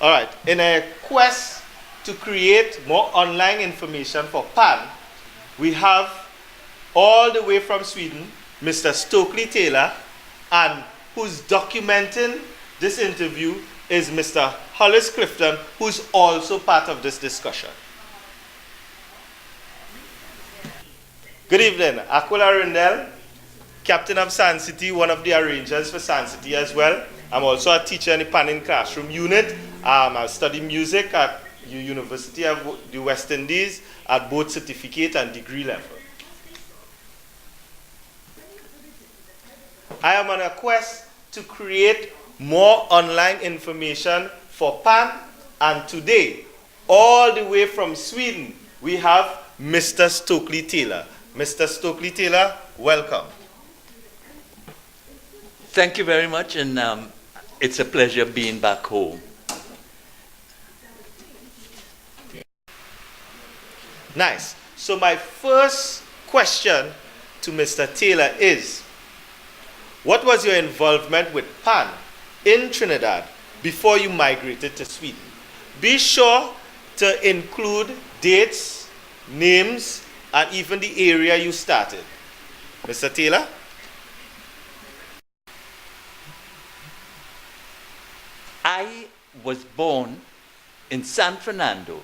All right. In a quest to create more online information for PAN, we have all the way from Sweden, Mr. Stokley Taylor, and who's documenting this interview is Mr. Hollis Clifton, who's also part of this discussion. Good evening. Aquil Arrindell, captain of San City, one of the arrangers for San City as well. I'm also a teacher in the Pannist classroom unit. I study music at the University of the West Indies at both certificate and degree level. I am on a quest to create more online information for PAN, and today, all the way from Sweden, we have Mr. Stokley Taylor. Mr. Stokley Taylor, welcome. Thank you very much, and it's a pleasure being back home. Nice. So my first question to Mr. Taylor is, what was your involvement with PAN in Trinidad before you migrated to Sweden? Be sure to include dates, names, and even the area you started. Mr. Taylor? I was born in San Fernando.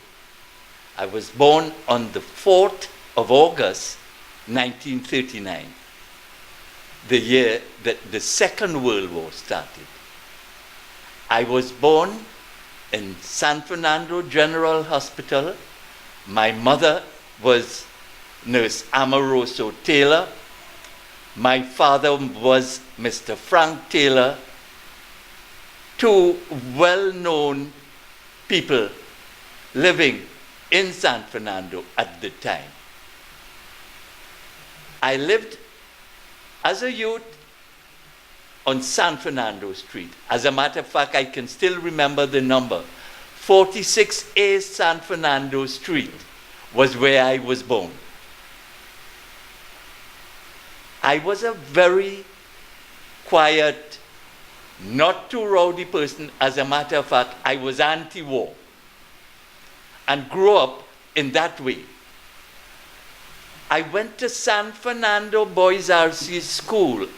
I was born on the 4th of August, 1939, the year that the Second World War started. I was born in San Fernando General Hospital. My mother was Nurse Amoroso Taylor. My father was Mr. Frank Taylor. Two well-known people living in San Fernando at the time. I lived as a youth on San Fernando Street. As a matter of fact, I can still remember the number. 46A San Fernando Street was where I was born. I was a very quiet, not too rowdy person. As a matter of fact, I was anti-war and grew up in that way. I went to San Fernando Boys RC School.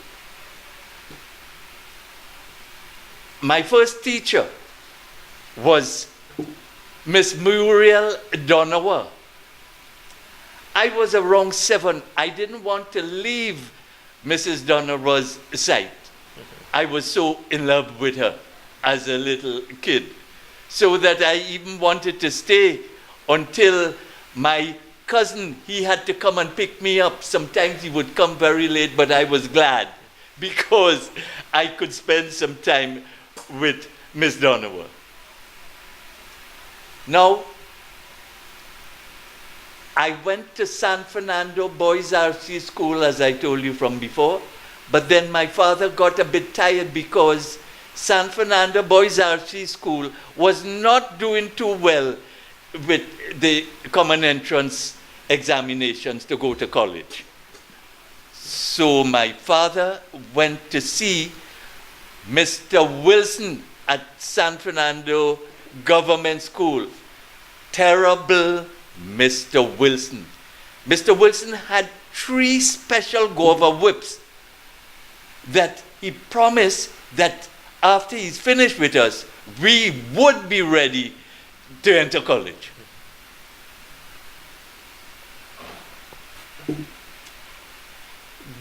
My first teacher was Miss Muriel Donowa. I was around 7. I didn't want to leave Mrs. Donowa's side. I was so in love with her as a little kid, so that I even wanted to stay until my cousin, he had to come and pick me up. Sometimes he would come very late, but I was glad because I could spend some time with Miss Donowa. Now, I went to San Fernando Boys RC School, as I told you from before, but then my father got a bit tired because San Fernando Boys RC School was not doing too well with the common entrance examinations to go to college. So my father went to see Mr. Wilson at San Fernando Government School. Terrible Mr. Wilson. Mr. Wilson had 3 special guava whips that he promised that after he's finished with us, we would be ready to enter college.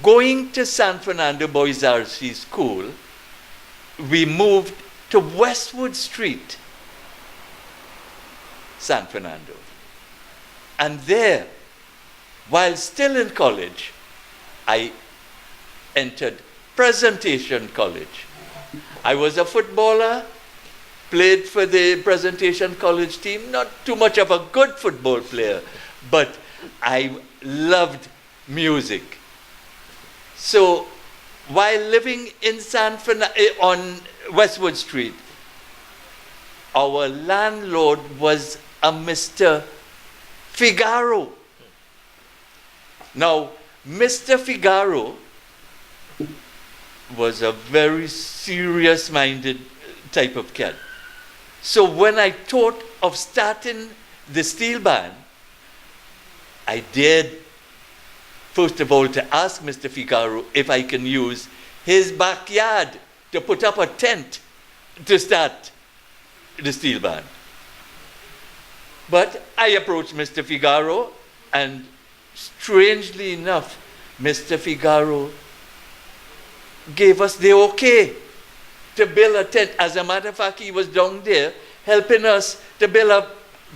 Going to San Fernando Boys RC School, we moved to Westwood Street, San Fernando. And there, while still in college, I entered Presentation College. I was a footballer, played for the Presentation College team, not too much of a good football player, but I loved music. So while living in on Westwood Street, our landlord was a Mr. Figaro. Now, Mr. Figaro was a very serious-minded type of cat. So when I thought of starting the steel band, I dared, first of all, to ask Mr. Figaro if I can use his backyard to put up a tent to start the steel band. But I approached Mr. Figaro, and strangely enough, Mr. Figaro gave us the okay to build a tent. As a matter of fact, he was down there helping us to build a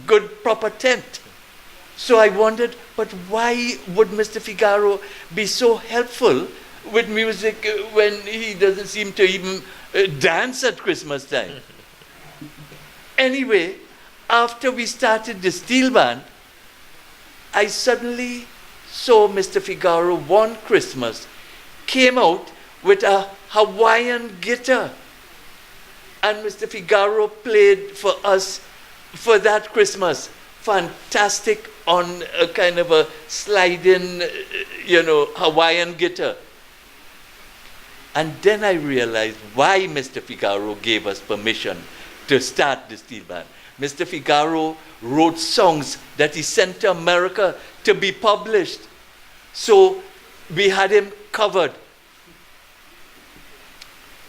good, proper tent. So I wondered, but why would Mr. Figaro be so helpful with music when he doesn't seem to even dance at Christmas time? Anyway, after we started the steel band, I suddenly saw Mr. Figaro one Christmas came out with a Hawaiian guitar. And Mr. Figaro played for us for that Christmas. Fantastic on a kind of a sliding, Hawaiian guitar. And then I realized why Mr. Figaro gave us permission to start the steel band. Mr. Figaro wrote songs that he sent to America to be published. So we had him covered.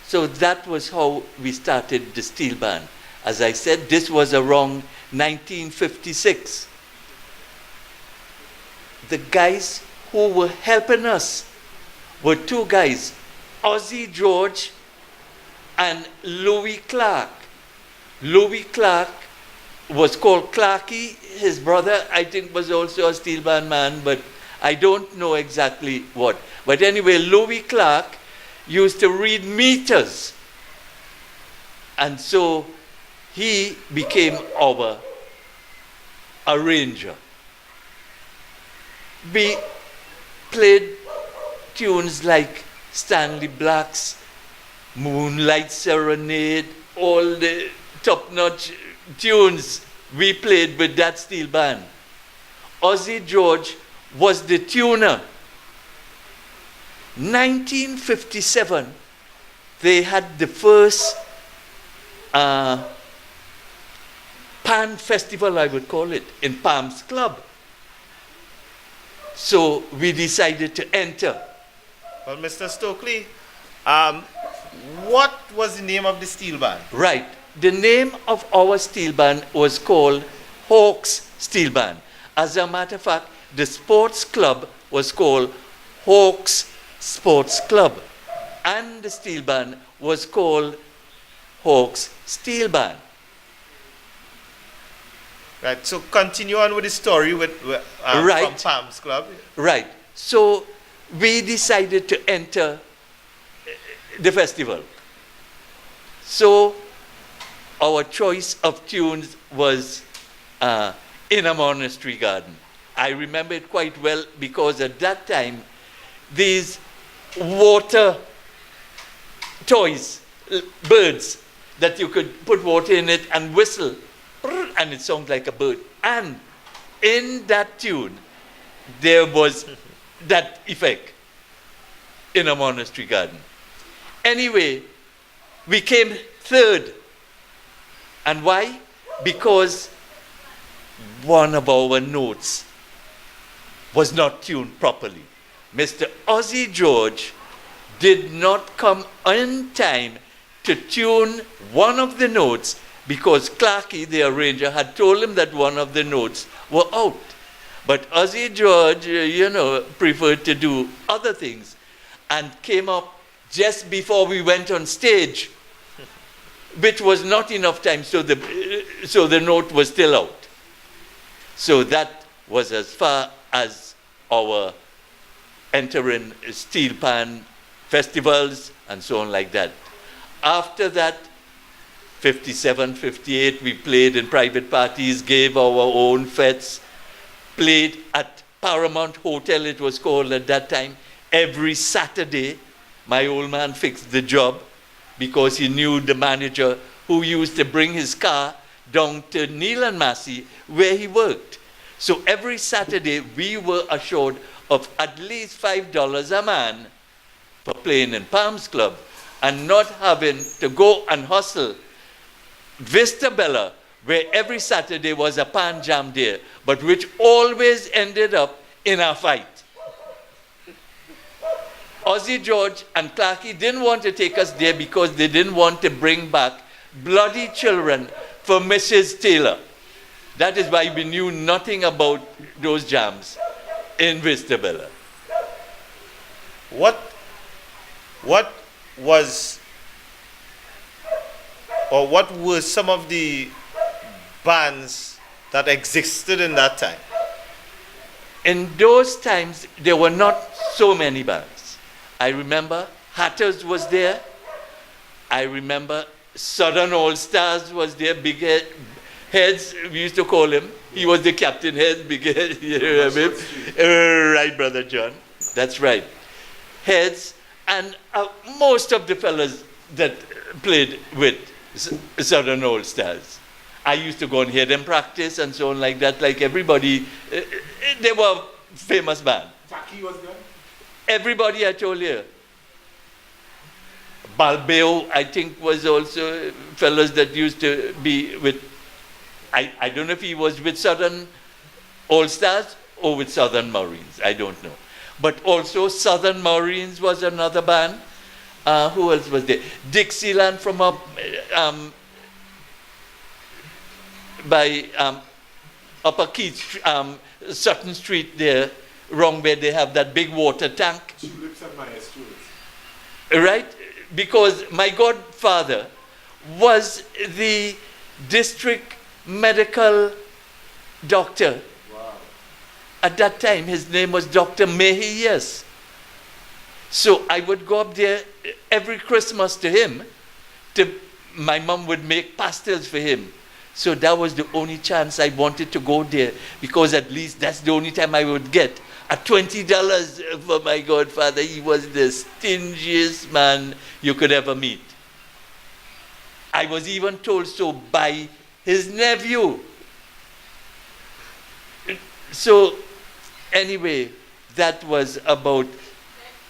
So that was how we started the steel band. As I said, this was around 1956. The guys who were helping us were two guys, Ozzie George and Louis Clark. Louis Clark was called Clarky. His brother, I think, was also a steel band man, but I don't know exactly what. But anyway, Louis Clark used to read meters. And so he became our arranger. We played tunes like Stanley Black's Moonlight Serenade, all the top-notch tunes we played with that steel band. Ozzie George was the tuner. 1957, they had the first Pan Festival, I would call it, in Palms Club. So we decided to enter. Well, Mr. Stokley, what was the name of the steel band? Right. The name of our steel band was called Hawks Steel Band. As a matter of fact, the sports club was called Hawks Sports Club. And the steel band was called Hawks Steel Band. Right, so continue on with the story with, right. from Palms Club. Right. So we decided to enter the festival. So our choice of tunes was In a Monastery Garden. I remember it quite well because at that time, these water toys, birds, that you could put water in it and whistle, and it sounds like a bird. And in that tune, there was that effect, In a Monastery Garden. Anyway, we came third. And why? Because one of our notes was not tuned properly. Mr. Ozzie George did not come in time to tune one of the notes because Clarky, the arranger, had told him that one of the notes were out. But Ozzie George, preferred to do other things and came up just before we went on stage, which was not enough time, so the note was still out. So that was as far as our entering steel pan festivals and so on like that. After that, 57, 58, we played in private parties, gave our own fetes, played at Paramount Hotel, it was called at that time, every Saturday. My old man fixed the job because he knew the manager who used to bring his car down to Neil and Massey where he worked. So every Saturday we were assured of at least $5 a man for playing in Palms Club and not having to go and hustle Vista Bella, where every Saturday was a pan jam there, but which always ended up in a fight. Ozzie George and Clarky didn't want to take us there because they didn't want to bring back bloody children for Mrs. Taylor. That is why we knew nothing about those jams in Vista Bella. What was, or what were some of the bands that existed in that time? In those times, there were not so many bands. I remember Hatters was there. I remember Southern All Stars was there, big heads, we used to call him. He was the captain head, big head, you know what I mean? Right, Brother John, that's right. Heads, and most of the fellas that played with Southern All Stars. I used to go and hear them practice and so on like that, like everybody. They were famous band. Taki was there? Everybody I told you. Balbeo, I think, was also fellas that used to be with, I don't know if he was with Southern All Stars or with Southern Marines, I don't know. But also Southern Marines was another band. Who else was there? Dixieland from up by Upper Keith, Sutton Street there, wrong where they have that big water tank. Tulips and maestros. Right? Because my godfather was the district medical doctor. Wow. At that time, his name was Dr. Mehi, yes. So I would go up there every Christmas to him. My mom would make pastels for him. So that was the only chance I wanted to go there, because at least that's the only time I would get a $20 for my godfather. He was the stingiest man you could ever meet. I was even told so by his nephew. So anyway, that was about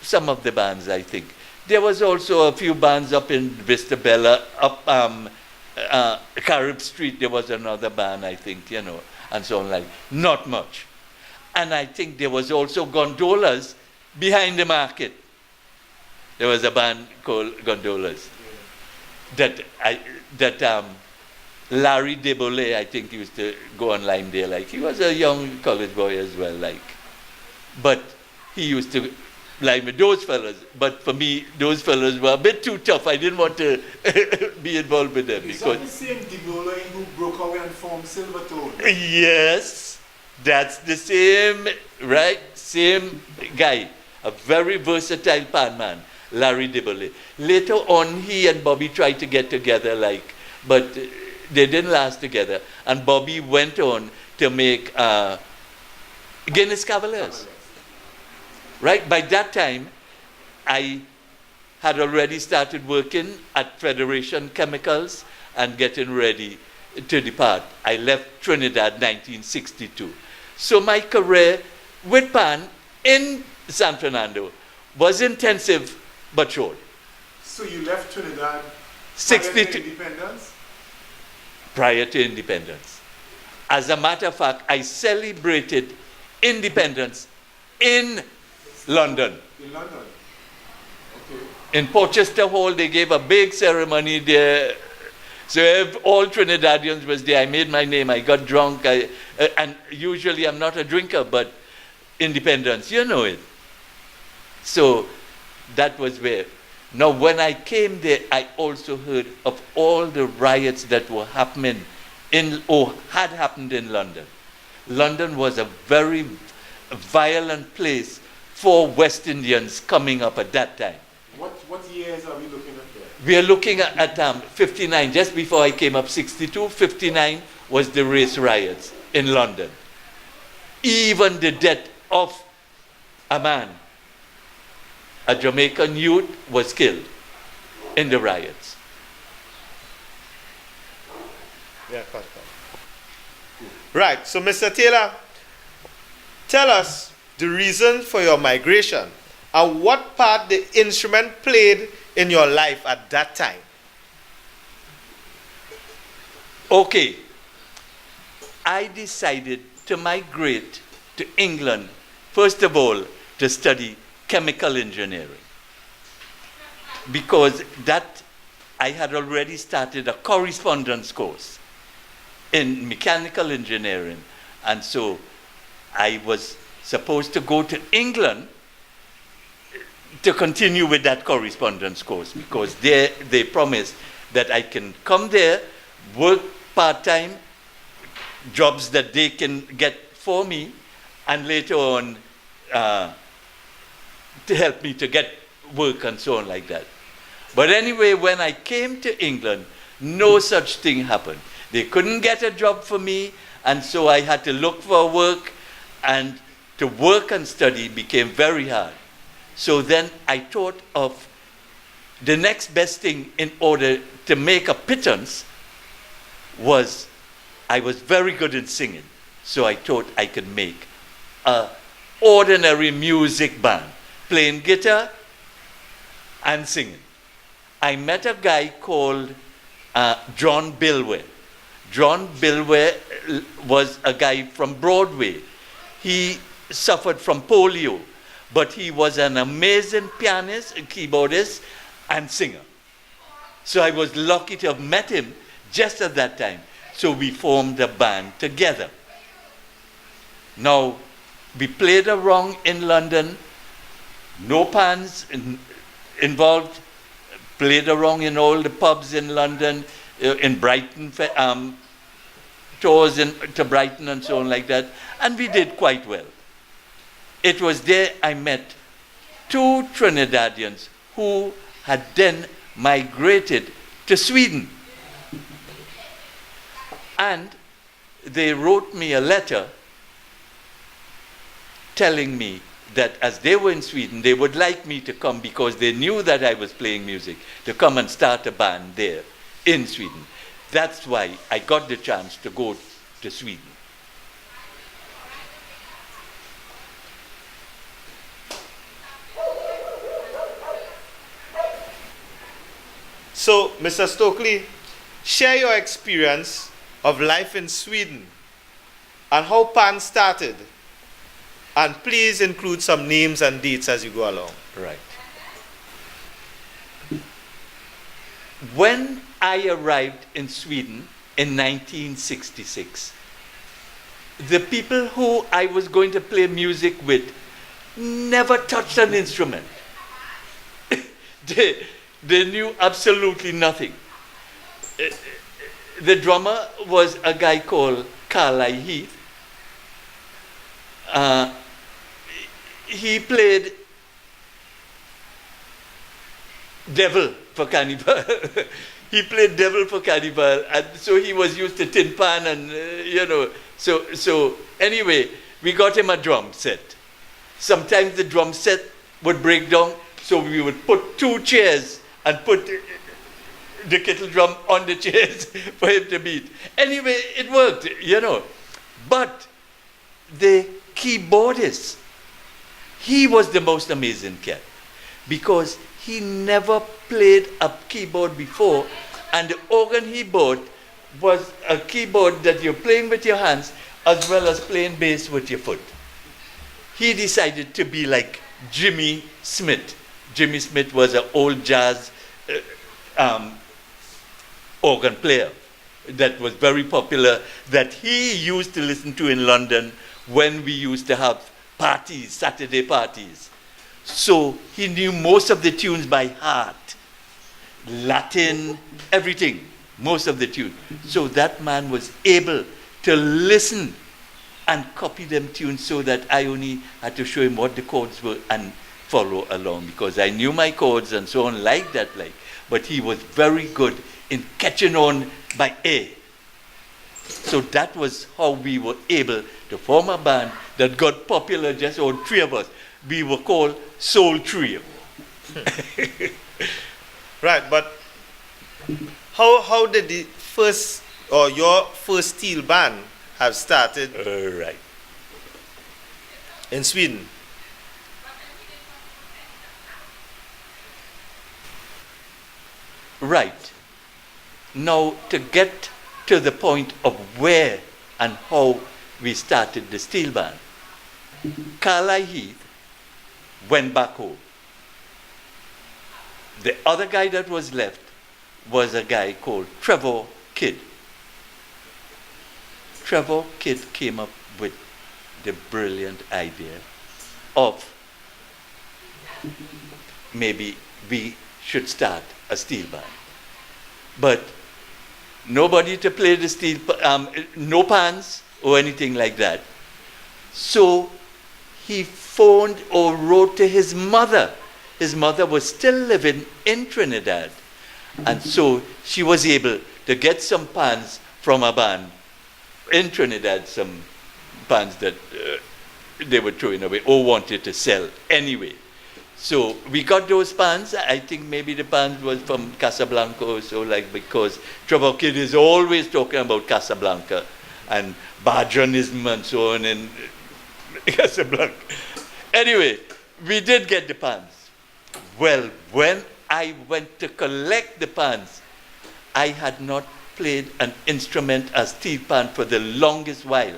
some of the bands, I think. There was also a few bands up in Vista Bella, up Carib Street, there was another band, I think, you know, and so on, like, not much. And I think there was also gondolas behind the market. There was a band called Gondolas. That Larry Debole, I think, used to go on line there, like, he was a young college boy as well, like. But he used to line with those fellas. But for me, those fellas were a bit too tough. I didn't want to be involved with them. Is that the same Debole who broke away and formed Silvertone? Yes, that's the same, right? Same guy. A very versatile pan man, Larry Debole. Later on, he and Bobby tried to get together, like, but they didn't last together. And Bobby went on to make Guinness Cavaliers. Right? By that time, I had already started working at Federation Chemicals and getting ready to depart. I left Trinidad 1962. So my career with Pan in San Fernando was intensive but short. So you left Trinidad 62 prior to independence? Prior to independence. As a matter of fact, I celebrated independence in London. In London? Okay. In Porchester Hall, they gave a big ceremony there. So if all Trinidadians was there. I made my name. I got drunk. And usually I'm not a drinker, but independence, you know it. So that was where. Now, when I came there, I also heard of all the riots that were happening had happened in London. London was a very violent place for West Indians coming up at that time. What years are we looking at there? We are looking at 59, just before I came up, 62, 59 was the race riots in London. Even the death of a man, a Jamaican youth, was killed in the riots. Yeah, cut. Right, so Mr. Taylor, tell us the reason for your migration and what part the instrument played in your life at that time. Okay, I decided to migrate to England, first of all, to study chemical engineering. Because that, I had already started a correspondence course in mechanical engineering. And so I was supposed to go to England to continue with that correspondence course, because they promised that I can come there, work part-time, jobs that they can get for me, and later on to help me to get work and so on like that. But anyway, when I came to England, no such thing happened. They couldn't get a job for me, and so I had to look for work, and to work and study became very hard. So then I thought of the next best thing in order to make a pittance was, I was very good in singing. So I thought I could make an ordinary music band, playing guitar and singing. I met a guy called John Bilware. John Bilware was a guy from Broadway. He suffered from polio, but he was an amazing pianist, keyboardist, and singer. So I was lucky to have met him just at that time. So we formed a band together. Now, we played around in London, no pans involved, played around in all the pubs in London, in Brighton, tours to Brighton and so on like that, and we did quite well. It was there I met two Trinidadians who had then migrated to Sweden. And they wrote me a letter telling me that as they were in Sweden, they would like me to come, because they knew that I was playing music, to come and start a band there in Sweden. That's why I got the chance to go to Sweden. So, Mr. Stokley, share your experience of life in Sweden and how Pan started. And please include some names and dates as you go along. Right. When I arrived in Sweden in 1966, the people who I was going to play music with never touched an instrument. They knew absolutely nothing. The drummer was a guy called Carly Heath. He played devil for Cannibal. He played devil for Cannibal, and so he was used to tin pan and, So anyway, we got him a drum set. Sometimes the drum set would break down, so we would put two chairs and put the kettle drum on the chairs for him to beat. Anyway, it worked, But the keyboardist, he was the most amazing cat, because he never played a keyboard before, and the organ he bought was a keyboard that you're playing with your hands as well as playing bass with your foot. He decided to be like Jimmy Smith. Jimmy Smith was an old jazz organ player that was very popular, that he used to listen to in London when we used to have parties, Saturday parties. So he knew most of the tunes by heart, Latin, everything, most of the tunes. So that man was able to listen and copy them tunes, so that I only had to show him what the chords were and follow along, because I knew my chords and so on like that. But he was very good in catching on by ear. So that was how we were able to form a band that got popular, just all three of us. We were called Soul Trio. Right, but how did the first, or your first steel band have started Right. in Sweden? Right. Now, to get to the point of where and how we started the steel band. Carlisle Heath went back home. The other guy that was left was a guy called Trevor Kidd. Trevor Kidd came up with the brilliant idea of maybe we should start a steel band. But nobody to play the steel, no pans or anything like that. So he phoned or wrote to his mother. His mother was still living in Trinidad. And so she was able to get some pans from a band in Trinidad, some pans that they were throwing away or wanted to sell anyway. So we got those pans. I think maybe the pans was from Casablanca or so, like, because Trevor Kidd is always talking about Casablanca and Bajanism and so on in Casablanca. Anyway, we did get the pans. Well, when I went to collect the pans, I had not played an instrument, a steel pan, for the longest while.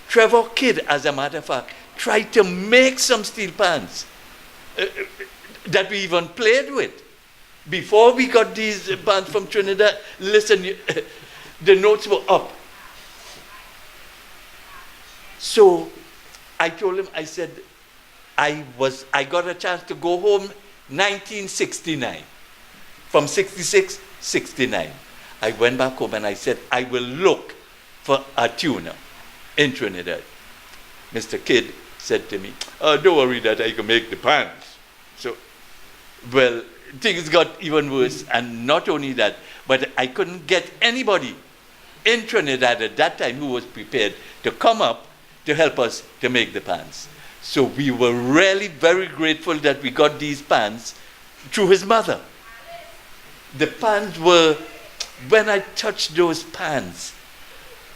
Trevor Kidd, as a matter of fact, tried to make some steel pans that we even played with. Before we got these pans from Trinidad, listen, the notes were up. So I told him, I said, I got a chance to go home 1969. From 66, 69. I went back home and I said, I will look for a tuner in Trinidad. Mr. Kidd said to me, oh, don't worry that I can make the pans. So, well, things got even worse. And not only that, but I couldn't get anybody in Trinidad at that time who was prepared to come up to help us to make the pans. So we were really very grateful that we got these pans through his mother. The pans were, when I touched those pans,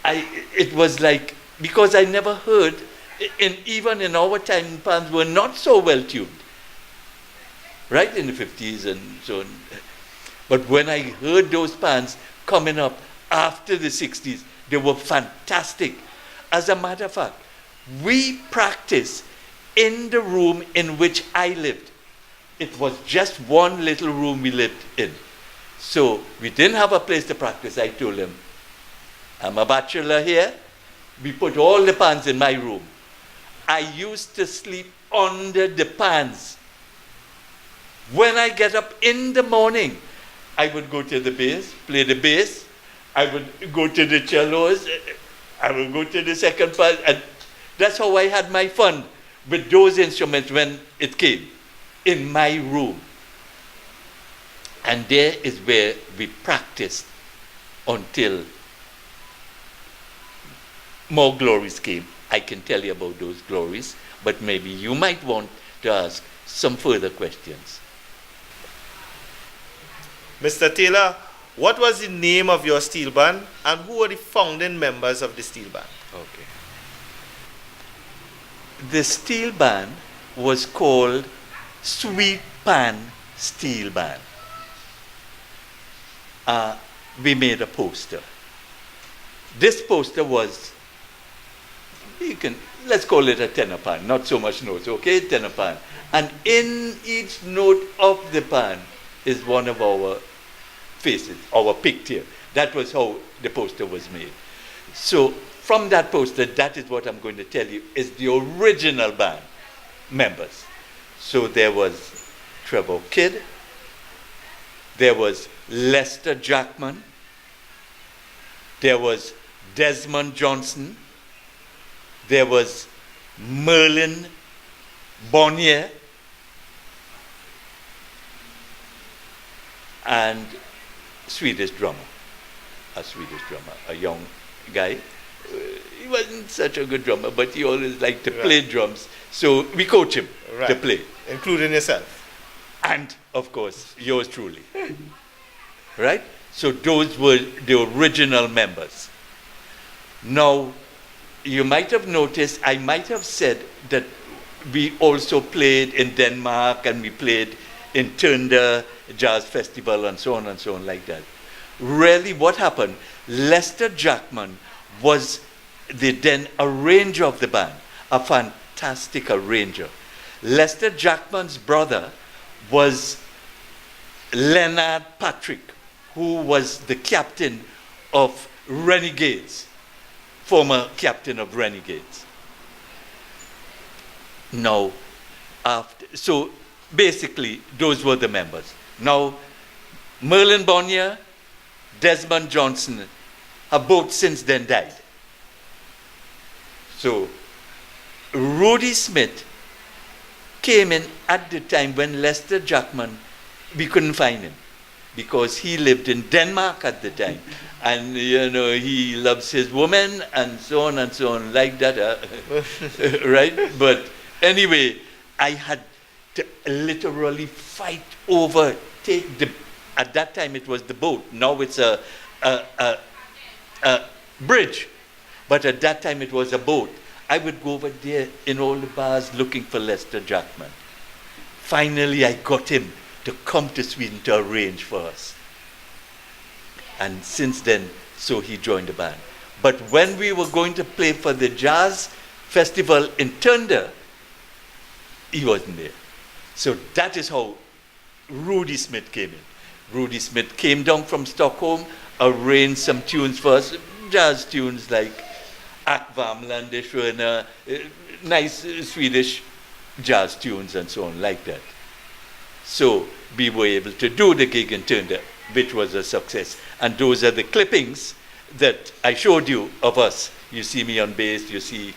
it was like, because I never heard, even in our time, pans were not so well tuned. Right, in the 50s and so on. But when I heard those pans coming up after the 60s, they were fantastic. As a matter of fact, we practiced in the room in which I lived. It was just one little room we lived in. So we didn't have a place to practice. I told him, I'm a bachelor here. We put all the pans in my room. I used to sleep under the pans. When I get up in the morning, I would go to the bass, play the bass. I would go to the cellos. I would go to the second pan. And that's how I had my fun with those instruments when it came in my room. And there is where we practiced until more glories came. I can tell you about those glories, but maybe you might want to ask some further questions. Mr. Taylor, what was the name of your steel band and who were the founding members of the steel band? Okay. The steel band was called Sweet Pan Steel Band. We made a poster. This poster was, let's call it a tenor pan, not so much notes, okay, tenor pan. And in each note of the pan is one of our faces, our picture. That was how the poster was made. So from that poster, that is what I'm going to tell you, is the original band members. So there was Trevor Kidd, there was Lester Jackman, there was Desmond Johnson, there was Merlin Bonnier, and Swedish drummer, a young guy. He wasn't such a good drummer, but he always liked to play drums. So we coach him to play. Including yourself. And, of course, yours truly. Right? So those were the original members. Now, you might have noticed, I might have said that we also played in Denmark and we played in Tunda Jazz Festival and so on like that. Really, what happened, Lester Jackman was the then arranger of the band, a fantastic arranger. Lester Jackman's brother was Leonard Patrick, who was the captain of Renegades, former captain of Renegades. Now, so basically, those were the members. Now, Merlin Bonnier, Desmond Johnson have both since then died. So, Rudy Smith came in at the time when Lester Jackman, we couldn't find him because he lived in Denmark at the time. And, he loves his woman and so on, like that. Right? But anyway, I had to literally fight over, at that time it was the boat. Now it's a bridge. But at that time it was a boat. I would go over there in all the bars looking for Lester Jackman. Finally, I got him to come to Sweden to arrange for us. And since then, so he joined the band. But when we were going to play for the jazz festival in Tunda, he wasn't there. So that is how Rudy Smith came in. Rudy Smith came down from Stockholm, arranged some tunes for us, jazz tunes like Ack Värmland, Schöner, nice Swedish jazz tunes and so on, like that. So we were able to do the gig in Tunda, which was a success. And those are the clippings that I showed you of us. You see me on bass, you see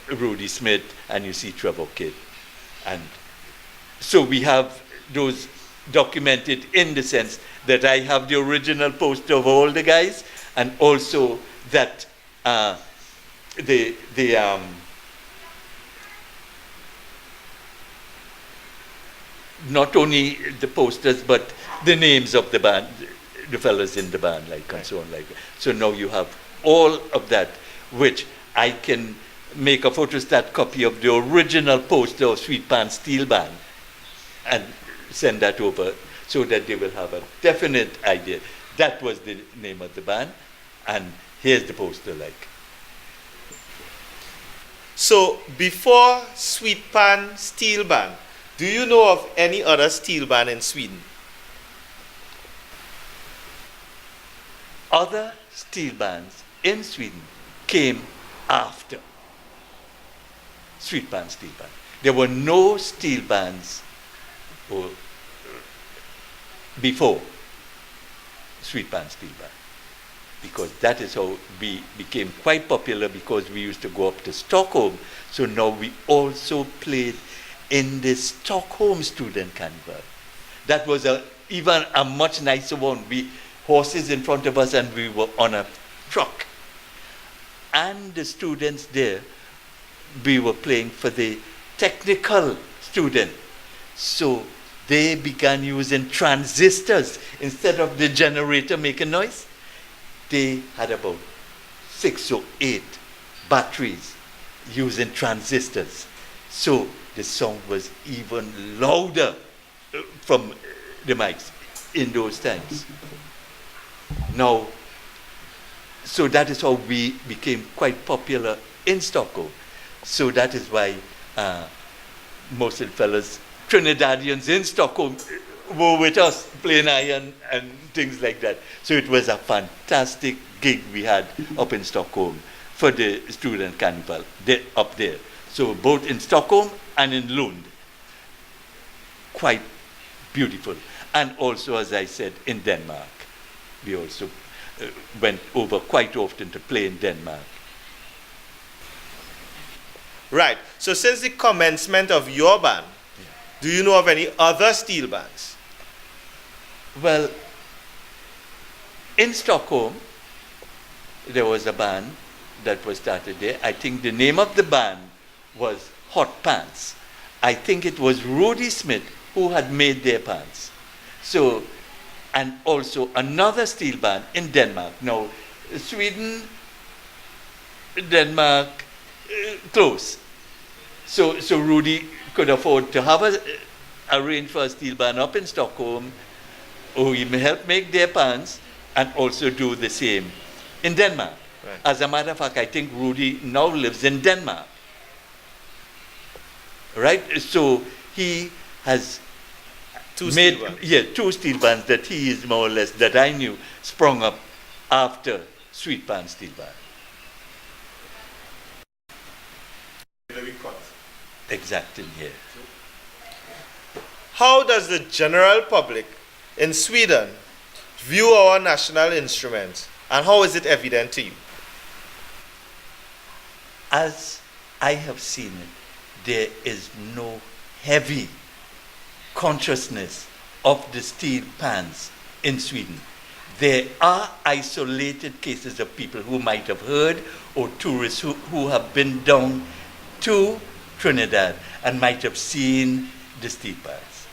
Rudy Smith, and you see Trevor Kidd. And so we have those documented in the sense that I have the original poster of all the guys, and also that not only the posters, but the names of the band, the fellas in the band, like, and so on, like that. So now you have all of that, which I can make a photostat copy of the original poster of Sweet Pan Steel Band and send that over so that they will have a definite idea. That was the name of the band, and here's the poster, like. So before Sweet Pan Steel Band, do you know of any other steel band in Sweden? Other steel bands in Sweden came after Sweet Pan Steel Band. There were no steel bands before Sweet Pan Steel Band, because that is how we became quite popular, because we used to go up to Stockholm. So now we also played in the Stockholm Student Carnival. That was even a much nicer one. Horses in front of us, and we were on a truck. And the students there, we were playing for the technical student. So they began using transistors instead of the generator making noise. They had about 6 or 8 batteries using transistors. So the sound was even louder from the mics in those times. Now, so that is how we became quite popular in Stockholm. So that is why most of the fellas, Trinidadians in Stockholm, were with us playing iron and things like that. So it was a fantastic gig we had up in Stockholm for the student carnival up there. So both in Stockholm and in Lund. Quite beautiful. And also, as I said, in Denmark. We also went over quite often to play in Denmark. Right. So since the commencement of your band, do you know of any other steel bands? Well, in Stockholm, there was a band that was started there. I think the name of the band was Hot Pants. I think it was Rudy Smith who had made their pants. So, and also another steel band in Denmark. Now, Sweden, Denmark, close. So Rudy could afford to have arrange for a steel band up in Stockholm, who helped make their pants and also do the same in Denmark. Right. As a matter of fact, I think Rudy now lives in Denmark. Right? So he has Two made steel bands. two steel bands that he is more or less, that I knew, sprung up after Sweet Pan Steel Band. Exactly, yeah. How does the general public in Sweden view our national instruments, and how is it evident to you? As I have seen it, there is no heavy consciousness of the steel pans in Sweden. There are isolated cases of people who might have heard, or tourists who have been down to Trinidad and might have seen the steel pans.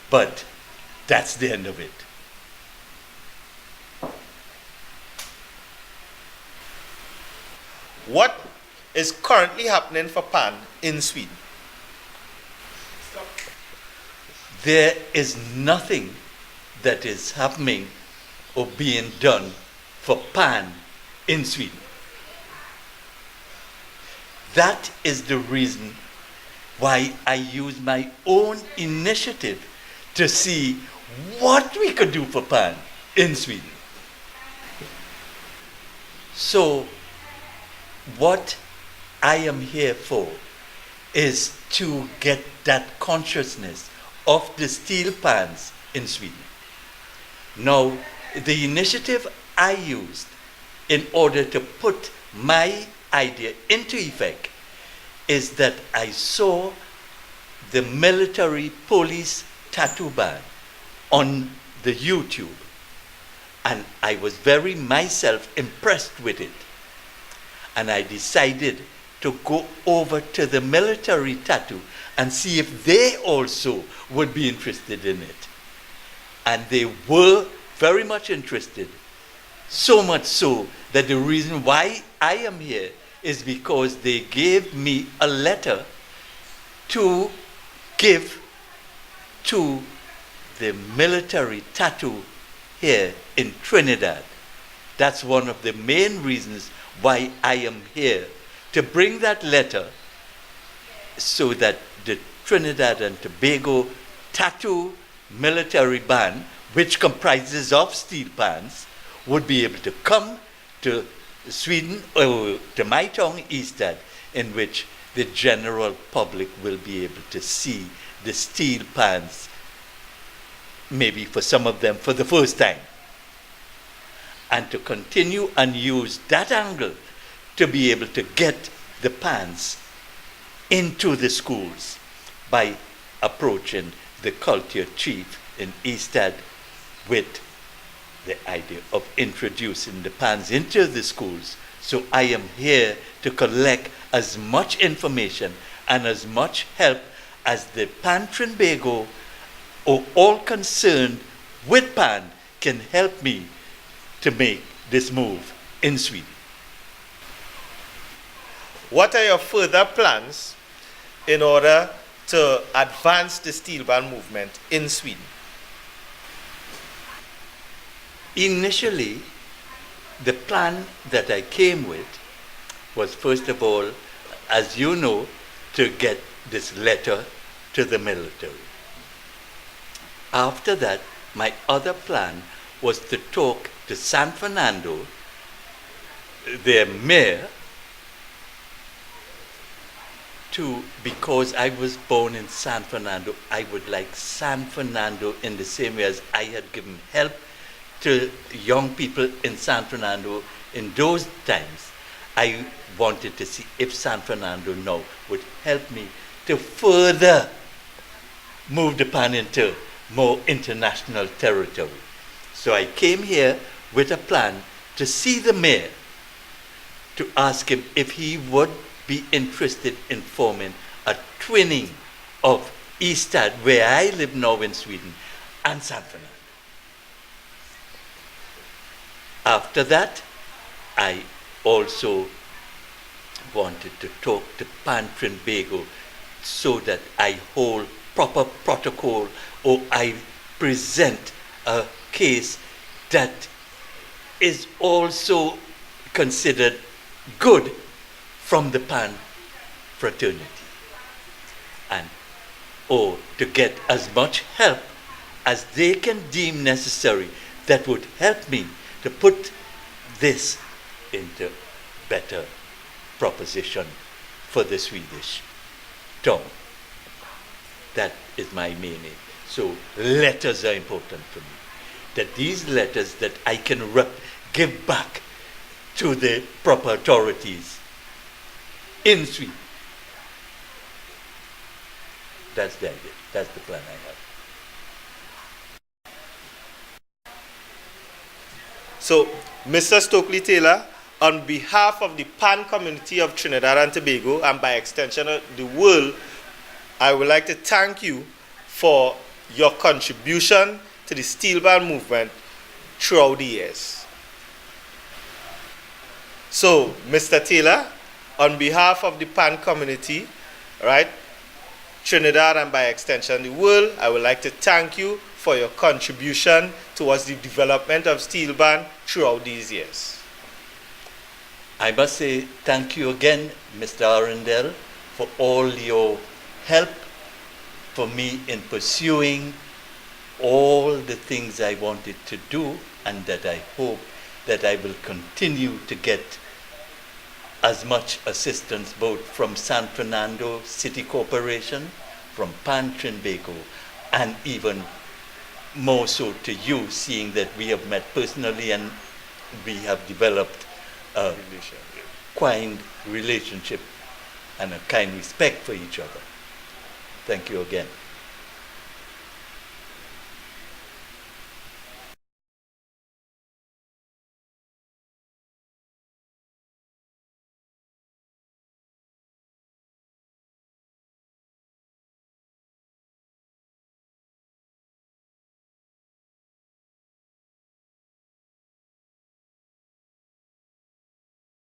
But that's the end of it. What is currently happening for pan in Sweden? There is nothing that is happening or being done for pan in Sweden. That is the reason why I use my own initiative to see what we could do for pan in Sweden. So, what I am here for is to get that consciousness of the steel pans in Sweden. Now, the initiative I used in order to put my idea into effect is that I saw the military police tattoo ban on the YouTube, and I was very myself impressed with it. And I decided to go over to the military tattoo and see if they also would be interested in it. And they were very much interested, so much so that the reason why I am here is because they gave me a letter to give to the military tattoo here in Trinidad. That's one of the main reasons why I am here, to bring that letter so that the Trinidad and Tobago tattoo military band, which comprises of steel pans, would be able to come to Sweden, or to my town, Ystad, in which the general public will be able to see the steel pans, maybe for some of them for the first time. And to continue and use that angle to be able to get the pans into the schools by approaching the culture chief in Ystad with the idea of introducing the pans into the schools. So I am here to collect as much information and as much help as the Pan Trinbago or all concerned with pan can help me to make this move in Sweden. What are your further plans in order to advance the steel band movement in Sweden? Initially, the plan that I came with was, first of all, as you know, to get this letter to the military. After that, my other plan was to talk to San Fernando, their mayor, because I was born in San Fernando, I would like San Fernando in the same way as I had given help to young people in San Fernando in those times. I wanted to see if San Fernando now would help me to further move the pan into more international territory. So I came here with a plan to see the mayor, to ask him if he would be interested in forming a twinning of Ystad, where I live now in Sweden, and San Fernando. After that, I also wanted to talk to Pan Trinbago so that I hold proper protocol, or I present a case that is also considered good from the Pan fraternity. And to get as much help as they can deem necessary that would help me to put this into better proposition for the Swedish tongue. That is my main aim. So letters are important for me. That these letters that I can give back to the proper authorities in Sweden. That's the idea. That's the plan I have. So, Mr. Stokley Taylor, on behalf of the Pan community of Trinidad and Tobago, and by extension of the world, I would like to thank you for your contribution to the steel band movement throughout the years. So, Mr. Taylor, on behalf of the Pan community, right, Trinidad and by extension the world, I would like to thank you for your contribution towards the development of steel band throughout these years. I must say thank you again, Mr. Arrindell, for all your help for me in pursuing all the things I wanted to do, and that I hope that I will continue to get as much assistance both from San Fernando City Corporation, from Pan Trinbago, and even more so to you, seeing that we have met personally and we have developed a kind relationship and a kind respect for each other. Thank you again.